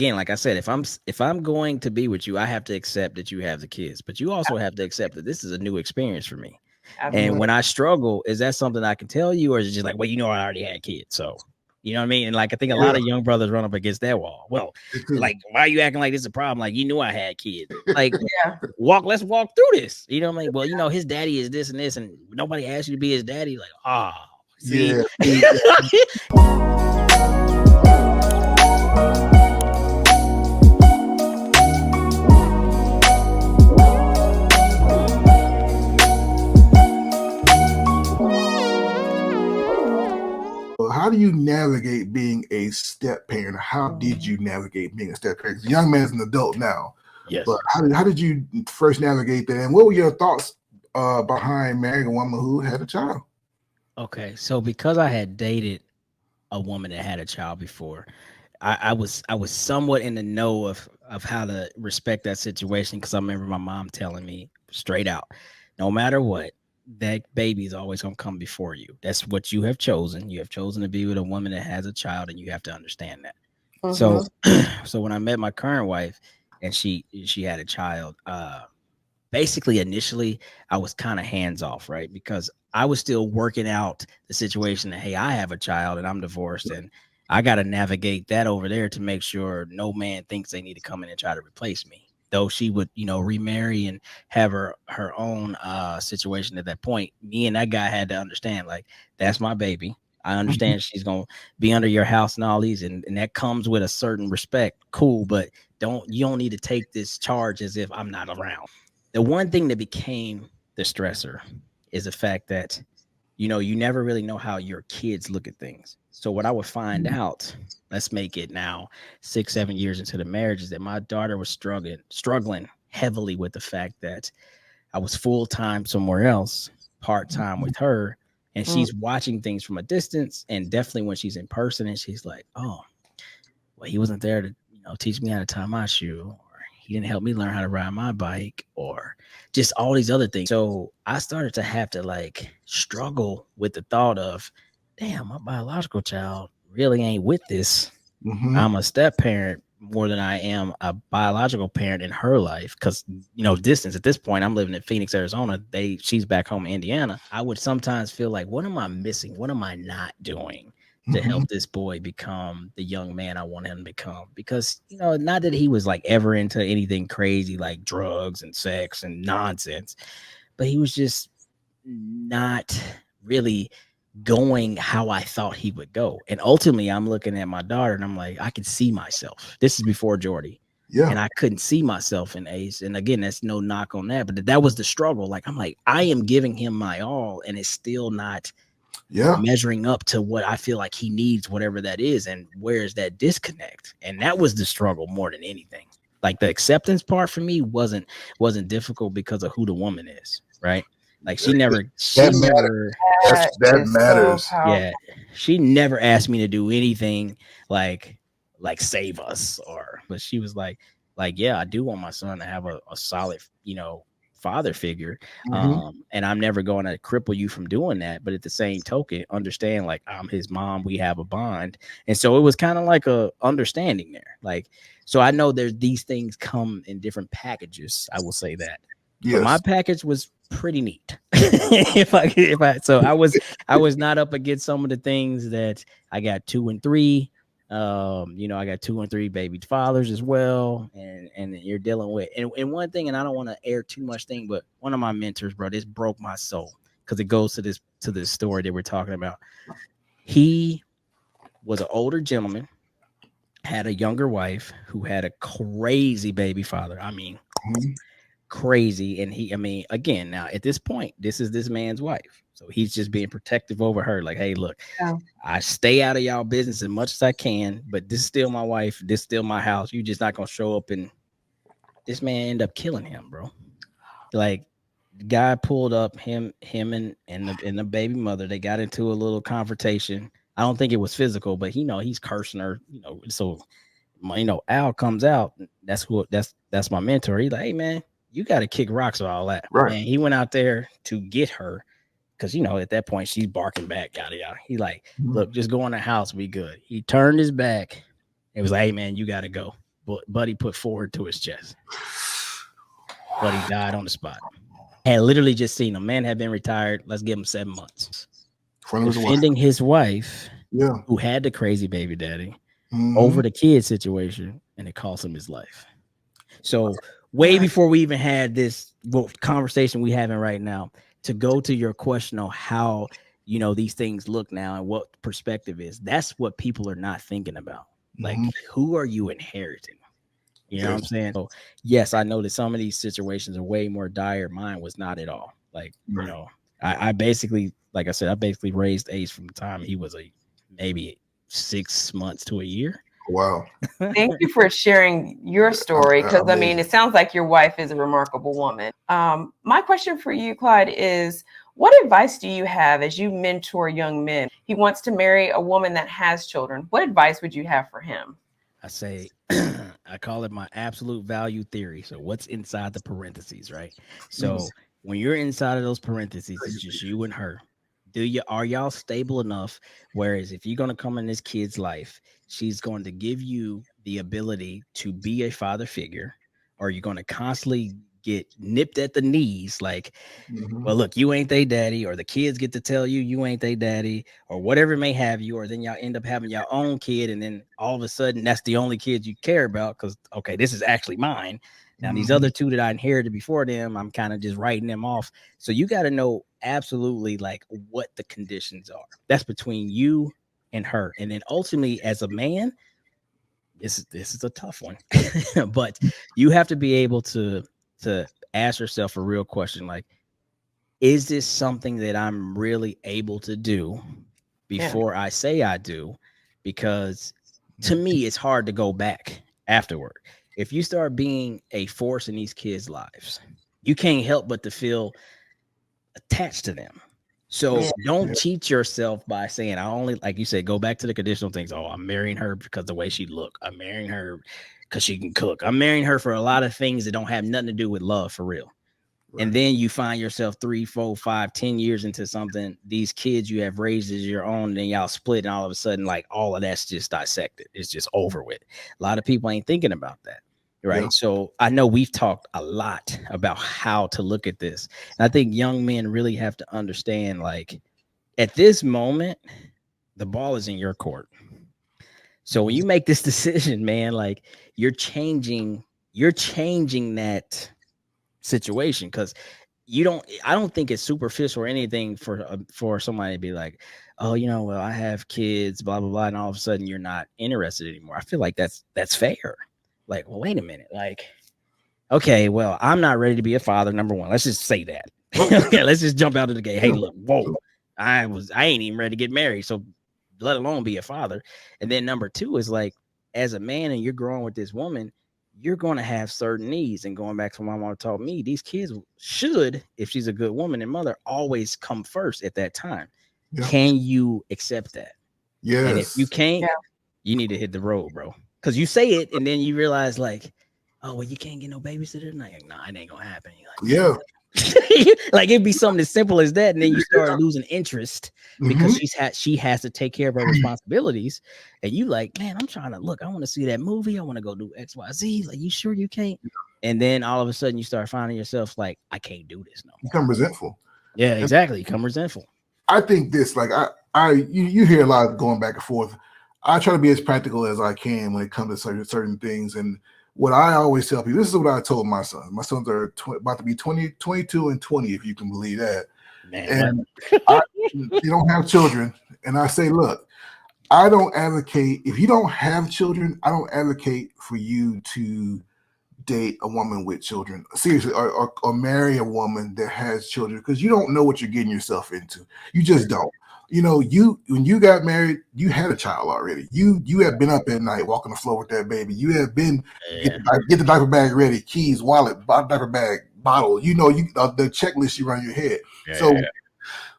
again, like I said, if I'm going to be with you, I have to accept that you have the kids, but you also have to accept that this is a new experience for me. And Absolutely. when I struggle, is that something I can tell you, or is it just like, well, I already had kids, so you know what I mean? And like I think a lot Yeah, of young brothers run up against that wall. Well, me too. like, why are you acting like this is a problem? Like, you knew I had kids. Like, Yeah. let's walk through this. You know what I mean? Well, his daddy is this and this, and nobody asked you to be his daddy. Like, see. Yeah. See, how do you navigate being a step parent? How did you navigate being a step parent? The young man is an adult now. Yes. But how did you first navigate that? And what were your thoughts behind marrying a woman who had a child? Okay, so because I had dated a woman that had a child before, I was somewhat in the know of how to respect that situation, because I remember my mom telling me straight out, no matter what, that baby is always gonna come before you. That's what you have chosen. You have chosen to be with a woman that has a child, and you have to understand that. So, so when I met my current wife, and she had a child, basically initially I was kind of hands off, right? Because I was still working out the situation that, hey, I have a child and I'm divorced, and I got to navigate that over there to make sure no man thinks they need to come in and try to replace me. Though she would, remarry and have her own situation at that point, me and that guy had to understand, like, that's my baby. I understand she's gonna be under your house and all these, and that comes with a certain respect. Cool, but you don't need to take this charge as if I'm not around. The one thing that became the stressor is the fact that you never really know how your kids look at things. So what I would find out, let's make it now 6 7 years into the marriage, is that my daughter was struggling heavily with the fact that I was full-time somewhere else, part-time with her, and she's watching things from a distance, and definitely when she's in person, and she's like, oh, well, he wasn't there to teach me how to tie my shoe, or he didn't help me learn how to ride my bike, or just all these other things. So I started to have to like struggle with the thought of, damn, my biological child really ain't with this. I'm a step parent more than I am a biological parent in her life, because distance. At this point, I'm living in Phoenix, Arizona. She's back home in Indiana. I would sometimes feel like, what am I missing? What am I not doing to help this boy become the young man I want him to become? Because not that he was like ever into anything crazy like drugs and sex and nonsense, but he was just not really going how I thought he would go. And ultimately, I'm looking at my daughter and I'm like, I can see myself. This is before Jordy. Yeah. And I couldn't see myself in Ace. And again, that's no knock on that, but that was the struggle. Like, I'm like, I am giving him my all, and it's still not measuring up to what I feel like he needs, whatever that is. And where is that disconnect? And that was the struggle more than anything. Like, the acceptance part for me wasn't difficult because of who the woman is, right? Like, she never that matters. yeah, she never asked me to do anything like save us, but she was like, yeah, I do want my son to have a solid, father figure. And I'm never going to cripple you from doing that. But at the same token, understand, like, I'm his mom, we have a bond. And so it was kind of like a understanding there. Like, so I know there's these things come in different packages. I will say that. Yes. But my package was pretty neat. So I was not up against some of the things that I got 2 and 3. I got 2 and 3 baby fathers as well, and you're dealing with and one thing, and I don't want to air too much thing, but one of my mentors, bro, this broke my soul, because it goes to this story that we're talking about. He was an older gentleman, had a younger wife who had a crazy baby father. I mean, crazy. And again, now at this point, this is this man's wife, so he's just being protective over her, like, hey, look, I stay out of y'all business as much as I can, but this is still my wife, this is still my house. You just not gonna show up. And this man ended up killing him, bro. Like, the guy pulled up, him and the baby mother, they got into a little confrontation. I don't think it was physical, but he's cursing her, so Al comes out. That's my mentor. He's like, hey man, you got to kick rocks with all that. Right. And he went out there to get her, because at that point she's barking back, yada yada. He like, look, just go in the house, be good. He turned his back. It was like, hey man, you got to go. Buddy put forward to his chest. Buddy died on the spot. Had literally just seen him. Man had been retired. Let's give him 7 months. Defending his wife, who had the crazy baby daddy, over the kid situation, and it cost him his life. So way before we even had this conversation we having right now, to go to your question on how these things look now and what perspective is, that's what people are not thinking about. Like, who are you inheriting? You know what I'm saying? So yes, I know that some of these situations are way more dire. Mine was not at all. Like, I basically, like I said, I basically raised Ace from the time he was maybe 6 months to a year. Wow. Thank you for sharing your story, because I mean, it sounds like your wife is a remarkable woman. My question for you, Clyde, is what advice do you have as you mentor young men? He wants to marry a woman that has children. What advice would you have for him? I say, I call it my absolute value theory. So what's inside the parentheses, right? So when you're inside of those parentheses, it's just you and her. Are y'all stable enough? Whereas if you're going to come in this kid's life, she's going to give you the ability to be a father figure, or you're going to constantly get nipped at the knees. Like, well, look, you ain't they daddy, or the kids get to tell you ain't they daddy, or whatever may have you, or then y'all end up having your own kid. And then all of a sudden that's the only kid you care about. Cause okay, this is actually mine. Now, these other two that I inherited before them, I'm kind of just writing them off. So you got to know absolutely like what the conditions are. That's between you and her. And then ultimately, as a man, this is a tough one. But you have to be able to ask yourself a real question, like, is this something that I'm really able to do before I say I do? Because to me, it's hard to go back afterward. If you start being a force in these kids' lives, you can't help but to feel attached to them. So don't cheat yourself by saying, I only, like you said, go back to the conditional things. Oh, I'm marrying her because the way she look. I'm marrying her because she can cook. I'm marrying her for a lot of things that don't have nothing to do with love for real. Right. And then you find yourself 3, 4, 5, 10 years into something, these kids you have raised as your own, and then y'all split, and all of a sudden, like, all of that's just dissected. It's just over with. A lot of people ain't thinking about that. Right. Yeah. So I know we've talked a lot about how to look at this. And I think young men really have to understand, like, at this moment, the ball is in your court. So when you make this decision, man, like, you're changing that situation, because I don't think it's superficial or anything for somebody to be like, oh, well, I have kids, blah blah blah, and all of a sudden you're not interested anymore. I feel like that's fair. Like, well, wait a minute, like, okay, well, I'm not ready to be a father, number one. Let's just say that. Okay, let's just jump out of the gate. Hey, look, whoa, I ain't even ready to get married, so let alone be a father. And then number two is, like, as a man and you're growing with this woman, you're going to have certain needs. And going back to what my mom taught me, these kids should, if she's a good woman and mother, always come first at that time. Yeah. Can you accept that? Yes. And if you can't, you need to hit the road, bro. Because you say it and then you realize, like, oh, well, you can't get no babysitter tonight. Like, nah, it ain't gonna happen. You're like, like, it'd be something as simple as that, and then you start losing interest because she has to take care of her responsibilities, and you like, man, I'm trying to look. I want to see that movie. I want to go do XYZ. Like, you sure you can't? And then all of a sudden you start finding yourself like, I can't do this no more. Become resentful. Yeah, exactly. Become resentful. I think this, like, you hear a lot of going back and forth. I try to be as practical as I can when it comes to certain things. And what I always tell people, this is what I told my sons. My sons are about to be 22 and 20, if you can believe that. Man, and they don't have children. And I say, look, I don't advocate, if you don't have children, I don't advocate for you to date a woman with children, seriously, or marry a woman that has children, because you don't know what you're getting yourself into. You just don't. When you got married, you had a child already. You have been up at night walking the floor with that baby. You have been get the diaper bag ready, keys, wallet, diaper bag, bottle. The checklist you run your head. Yeah, so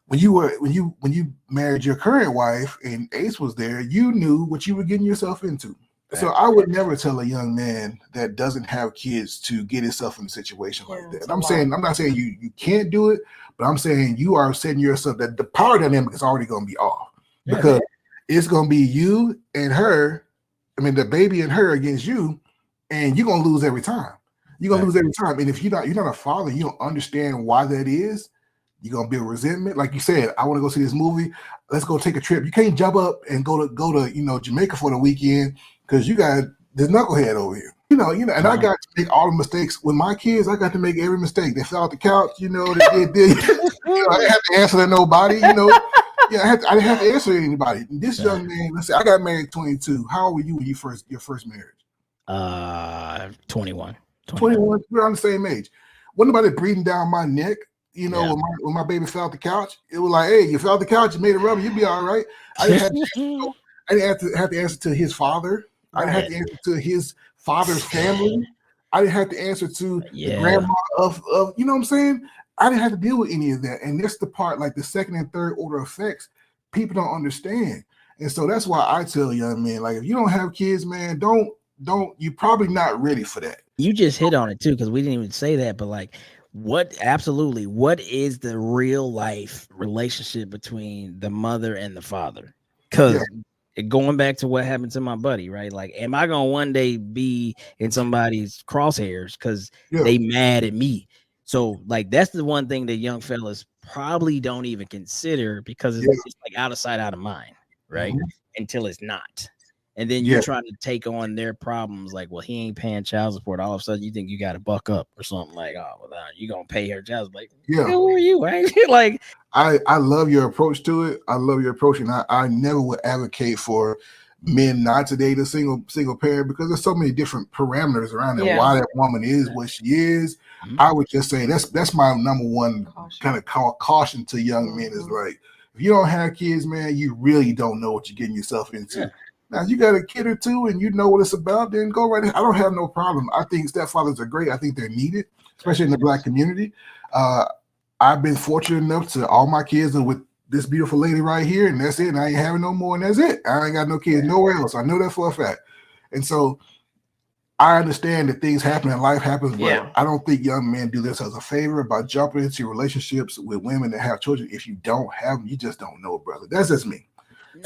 when you married your current wife and Ace was there, you knew what you were getting yourself into. So I would never tell a young man that doesn't have kids to get himself in a situation like that. And I'm not saying you can't do it, but I'm saying you are setting yourself that the power dynamic is already going to be off, because it's going to be you and her. I mean, the baby and her against you, and you're gonna lose every time. You're gonna lose every time. And if you're not a father, you don't understand why that is. You're gonna build resentment. Like you said, I want to go see this movie. Let's go take a trip. You can't jump up and go to Jamaica for the weekend because you got this knucklehead over here. And I got to make all the mistakes with my kids. I got to make every mistake. They fell off the couch, they did. I didn't have to answer to nobody, Yeah, I didn't have to answer to anybody. This young man, let's say I got married at 22. How old were you when your first marriage? 21. 21. We're on the same age. Wasn't nobody breathing down my neck, when my baby fell off the couch. It was like, hey, you fell off the couch, you made a rubber, you'll be all right. I didn't have to answer to his father. I didn't have to answer to his father's family. I didn't have to answer to the grandma of you know what I'm saying? I didn't have to deal with any of that. And that's the part, like the second and third order effects, people don't understand. And so that's why I tell young men, like, if you don't have kids, man, don't you're probably not ready for that. You just hit on it too, because we didn't even say that, but like what is the real life relationship between the mother and the father? Because going back to what happened to my buddy, right? Like, am I gonna one day be in somebody's crosshairs because they mad at me? So like that's the one thing that young fellas probably don't even consider, because it's like out of sight, out of mind, right? Until it's not. And then you're trying to take on their problems, like, well, he ain't paying child support. All of a sudden, you think you got to buck up or something, like, oh, well, you gonna pay her child support? Like, who are you? Right? Like, I love your approach to it. I love your approach, and I never would advocate for men not to date a single parent, because there's so many different parameters around it. Why that woman is what she is. I would just say that's my number one kind of caution to young men is like, if you don't have kids, man, you really don't know what you're getting yourself into. Now, if you got a kid or two and you know what it's about, then go right ahead. I don't have no problem. I think stepfathers are great. I think they're needed, especially in the Black community. I've been fortunate enough to all my kids are with this beautiful lady right here, and that's it. And I ain't having no more, and that's it. I ain't got no kids nowhere else. I know that for a fact. And so I understand that things happen and life happens, but I don't think young men do this as a favor by jumping into relationships with women that have children. If you don't have them, you just don't know, brother. That's just me.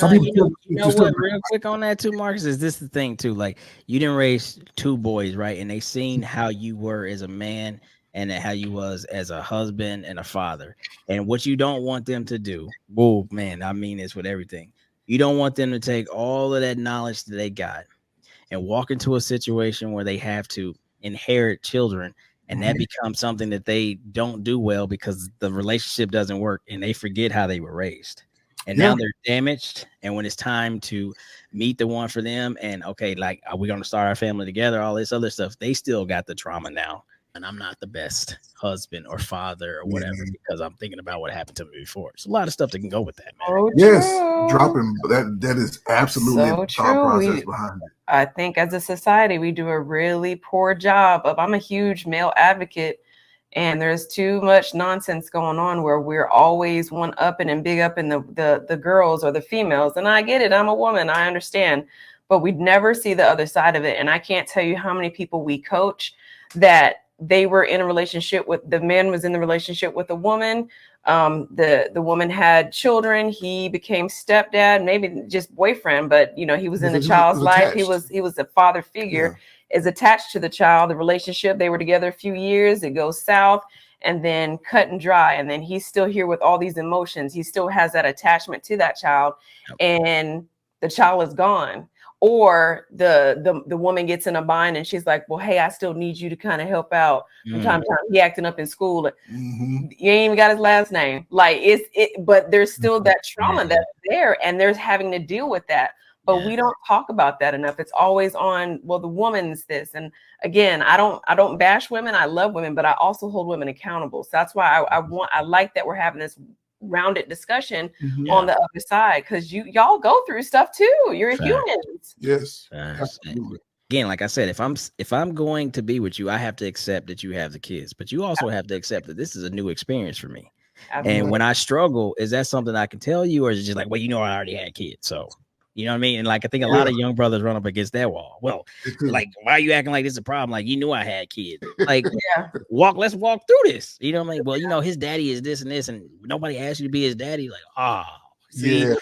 No, you know what? Real quick on that too, Marcus, is this the thing too? Like, you didn't raise two boys, right? And they seen how you were as a man and how you was as a husband and a father. And what you don't want them to do, whoa, man, I mean this with everything. You don't want them to take all of that knowledge that they got and walk into a situation where they have to inherit children, and that becomes something that they don't do well because the relationship doesn't work and they forget how they were raised. And now they're damaged. And when it's time to meet the one for them, and okay, like, are we going to start our family together? All this other stuff, they still got the trauma now. And I'm not the best husband or father or whatever because I'm thinking about what happened to me before. It's a lot of stuff that can go with that, man. Dropping that is absolutely the thought process behind it. I think as a society, we do a really poor job of. I'm a huge male advocate. And there's too much nonsense going on where we're always one-upping and big up in the girls or the females. And I get it. I'm a woman. I understand. But we never see the other side of it. And I can't tell you how many people we coach that they were in a relationship with, the man was in the relationship with a woman. The woman had children. He became stepdad, maybe just boyfriend, but he was in the child's life. He was a father figure. Is attached to the child, the relationship. They were together a few years. It goes south and then cut and dry. And then he's still here with all these emotions. He still has that attachment to that child, and the child is gone. Or the woman gets in a bind and she's like, well, hey, I still need you to kind of help out. From time to time, he acting up in school. You ain't even got his last name. Like but there's still that trauma that's there, and there's having to deal with that. But we don't talk about that enough. It's always on, well, the woman's this. And again, I don't bash women. I love women, but I also hold women accountable. So that's why I like that we're having this rounded discussion on the other side, because y'all go through stuff too. You're humans. Yes. Again, like I said, if I'm going to be with you, I have to accept that you have the kids, but you also have to accept that this is a new experience for me. Absolutely. And when I struggle, is that something I can tell you, or is it just like, well, I already had kids, so. You know what I mean? And like, I think a lot of young brothers run up against that wall. Well, like, why are you acting like this is a problem? Like, you knew I had kids. Like, let's walk through this. You know what I mean? Well, his daddy is this and this, and nobody asked you to be his daddy. Like, see?